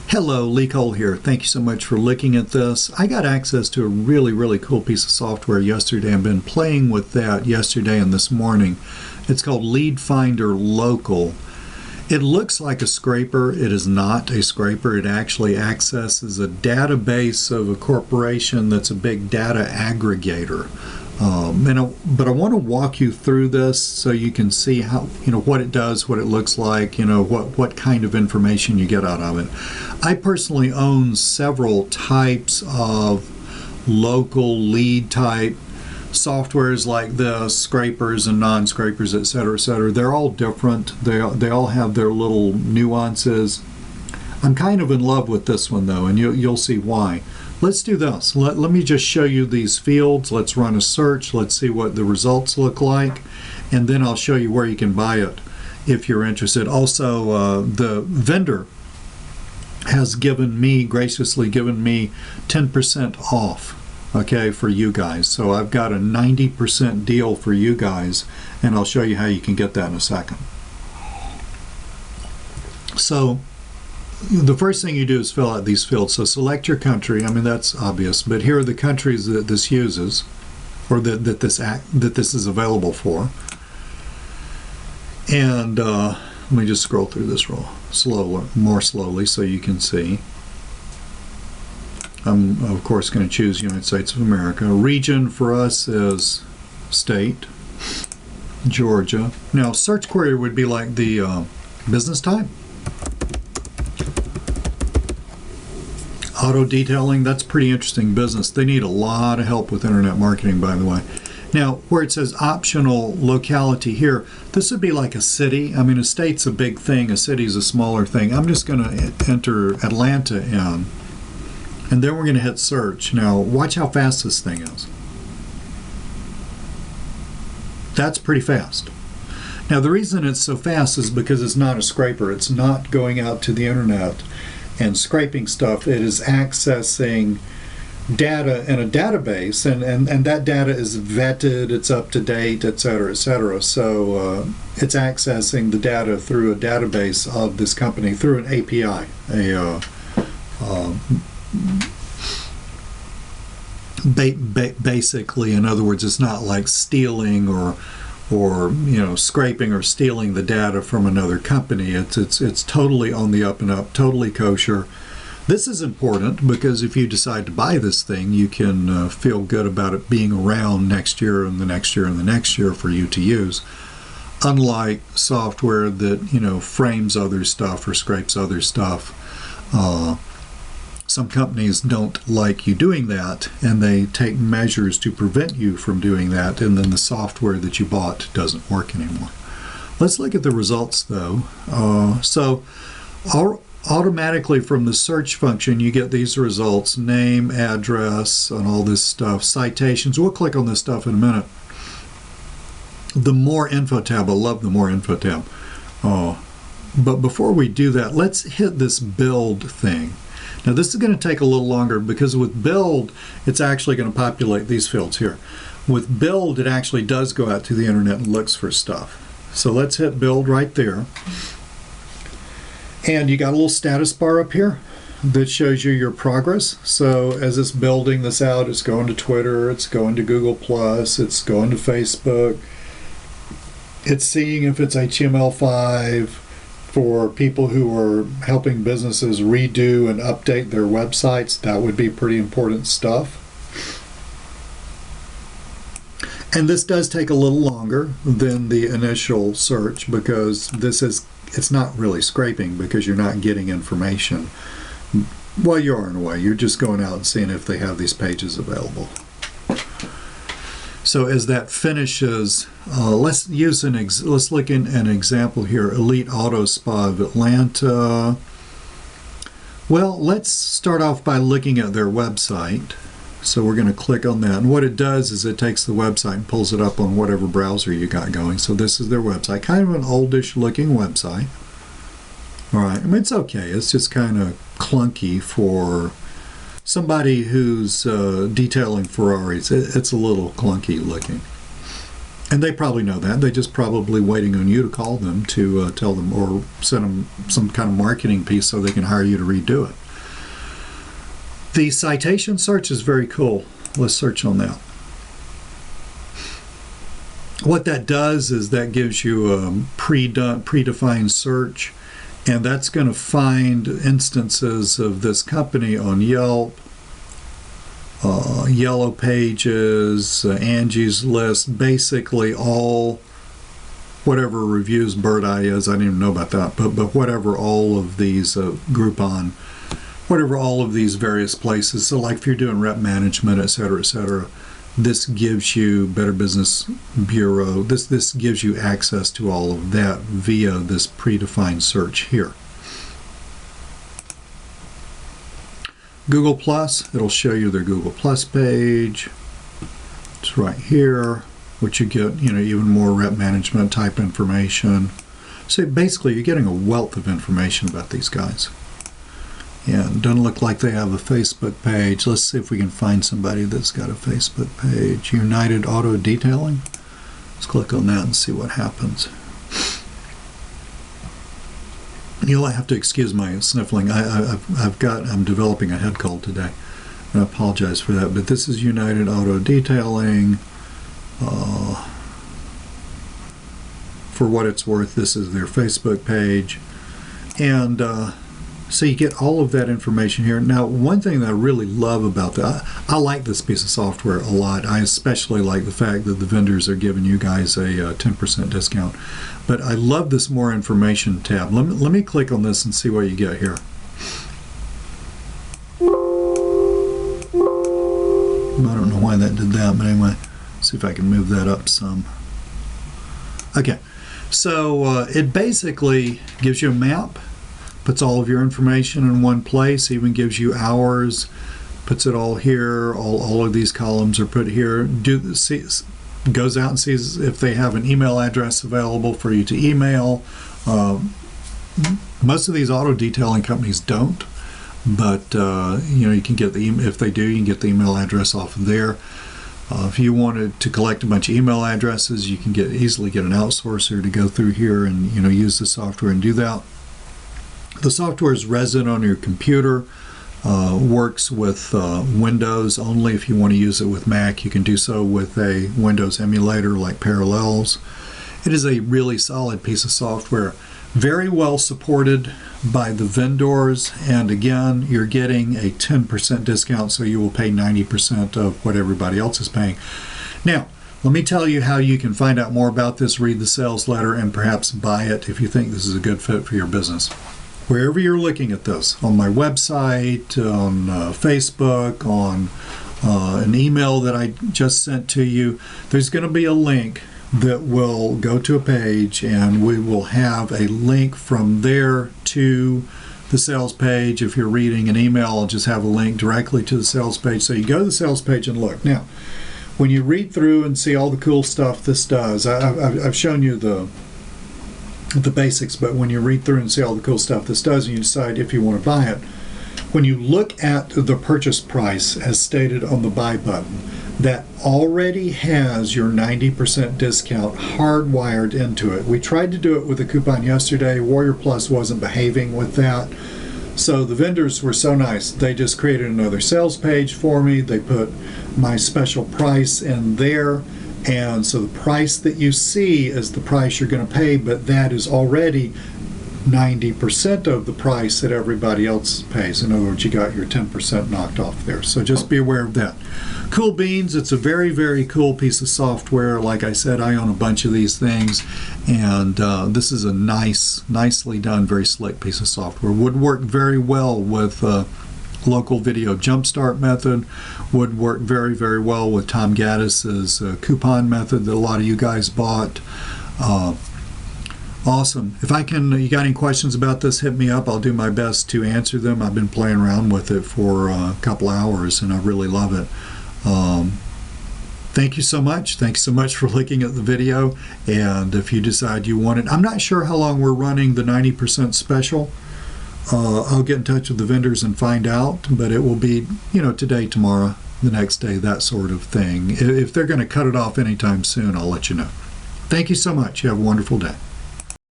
Hello, Lee Cole here. Thank you so much for looking at this. I got access to a really cool piece of software yesterday. I've been playing with that yesterday and this morning. It's called Lead Finder Local. It looks like a scraper. It is not a scraper. It actually accesses a database of a corporation that's a big data aggregator. But I want to walk you through this so you can see how, what it does, what it looks like, what kind of information you get out of it. I personally own several types of local lead type softwares like this, scrapers and non-scrapers, etc., etc. They're all different. They all have their little nuances. I'm kind of in love with this one though, and you'll see why. Let's do this. Let me just show you these fields. Let's run a search. Let's see what the results look like, and then I'll show you where you can buy it if you're interested. Also, the vendor has graciously given me 10% off, okay, for you guys. So I've got a 90% deal for you guys, and I'll show you how you can get that in a second. So the first thing you do is fill out these fields. So select your country. I mean, that's obvious, but here are the countries that this uses, or that this is available for. And let me just scroll through this more slowly so you can see. I'm of course going to choose United States of America. Region for us is state, Georgia. Now search query would be like the business type. Auto detailing, that's pretty interesting business. They need a lot of help with internet marketing, by the way. Now, where it says optional locality here, this would be like a city. I mean, a state's a big thing, a city's a smaller thing. I'm just going to enter Atlanta in, and then we're going to hit search. Now, watch how fast this thing is. That's pretty fast. Now, the reason it's so fast is because it's not a scraper. It's not going out to the internet and scraping stuff. It is accessing data in a database, and that data is vetted, it's up to date, etc., etc. So it's accessing the data through a database of this company through an API. Basically, in other words, it's not like stealing or scraping or stealing the data from another company. It's totally on the up and up, totally kosher. This is important because if you decide to buy this thing, you can feel good about it being around next year and the next year and the next year for you to use. Unlike software that frames other stuff or scrapes other stuff. Some companies don't like you doing that, and they take measures to prevent you from doing that, and then the software that you bought doesn't work anymore. Let's look at the results though. So automatically from the search function you get these results: name, address, and all this stuff, citations. We'll click on this stuff in a minute. The more info tab, I love the more info tab. But before we do that, let's hit this build thing. Now this is going to take a little longer because with build, it's actually going to populate these fields here. With build, it actually does go out to the internet and looks for stuff. So let's hit build right there. And you got a little status bar up here that shows you your progress. So as it's building this out, it's going to Twitter, it's going to Google+, it's going to Facebook. It's seeing if it's HTML5 for people who are helping businesses redo and update their websites. That would be pretty important stuff. And this does take a little longer than the initial search because it's not really scraping because you're not getting information. Well, you are in a way. You're just going out and seeing if they have these pages available. So as that finishes, let's look at an example here. Elite Auto Spa of Atlanta. Well, let's start off by looking at their website. So we're going to click on that, and what it does is it takes the website and pulls it up on whatever browser you got going. So this is their website, kind of an oldish looking website. All right, I mean, it's okay. It's just kind of clunky for somebody who's detailing Ferraris. It's a little clunky looking. And they probably know that. They're just probably waiting on you to call them to tell them, or send them some kind of marketing piece so they can hire you to redo it. The citation search is very cool. Let's search on that. What that does is that gives you a predefined search, and that's going to find instances of this company on Yelp, Yellow Pages, Angie's List, basically all, whatever reviews Bird Eye is, I didn't even know about that, but whatever all of these, Groupon, whatever all of these various places. So like if you're doing rep management, et cetera, this gives you Better Business Bureau, this gives you access to all of that via this predefined search here. Google Plus, it'll show you their Google Plus page. It's right here, which you get, even more rep management type information. So basically you're getting a wealth of information about these guys. And it doesn't look like they have a Facebook page. Let's see if we can find somebody that's got a Facebook page. United Auto Detailing. Let's click on that and see what happens. You'll have to excuse my sniffling. I'm developing a head cold today. I apologize for that. But this is United Auto Detailing. For what it's worth, this is their Facebook page. And so you get all of that information here. Now, one thing that I really love about that, I like this piece of software a lot. I especially like the fact that the vendors are giving you guys a 10% discount. But I love this More Information tab. Let me click on this and see what you get here. I don't know why that did that, but anyway, see if I can move that up some. Okay, so it basically gives you a map, puts all of your information in one place, even gives you hours, puts it all here, all of these columns are put here. Goes out and sees if they have an email address available for you to email. Most of these auto detailing companies don't, but you can get if they do, you can get the email address off of there. If you wanted to collect a bunch of email addresses, you can easily get an outsourcer to go through here and use the software and do that. The software is resident on your computer, works with Windows only. If you want to use it with Mac, you can do so with a Windows emulator like Parallels. It is a really solid piece of software, very well supported by the vendors, and again, you're getting a 10% discount, so you will pay 90% of what everybody else is paying. Now, let me tell you how you can find out more about this, read the sales letter, and perhaps buy it if you think this is a good fit for your business. Wherever you're looking at this, on my website, on Facebook, on an email that I just sent to you, there's going to be a link that will go to a page, and we will have a link from there to the sales page. If you're reading an email, I'll just have a link directly to the sales page. So you go to the sales page and look. Now, when you read through and see all the cool stuff this does, I've shown you the basics, but when you read through and see all the cool stuff this does and you decide if you want to buy it, when you look at the purchase price as stated on the buy button, that already has your 90% discount hardwired into it. We tried to do it with a coupon yesterday. Warrior Plus wasn't behaving with that. So the vendors were so nice. They just created another sales page for me. They put my special price in there. And so the price that you see is the price you're going to pay, but that is already 90% of the price that everybody else pays. In other words, you got your 10% knocked off there. So just be aware of that. Cool beans. It's a very, very cool piece of software. Like I said, I own a bunch of these things, and this is a nicely done, very slick piece of software. Would work very well with local video jumpstart method, would work very, very well with Tom Gaddis's coupon method that a lot of you guys bought. Awesome. If you got any questions about this, hit me up. I'll do my best to answer them. I've been playing around with it for a couple hours, and I really love it. Thank you so much. Thanks so much for looking at the video. And if you decide you want it, I'm not sure how long we're running the 90% special. I'll get in touch with the vendors and find out, but it will be, today, tomorrow. the next day, that sort of thing. If they're going to cut it off anytime soon, I'll let you know. Thank you so much. You have a wonderful day.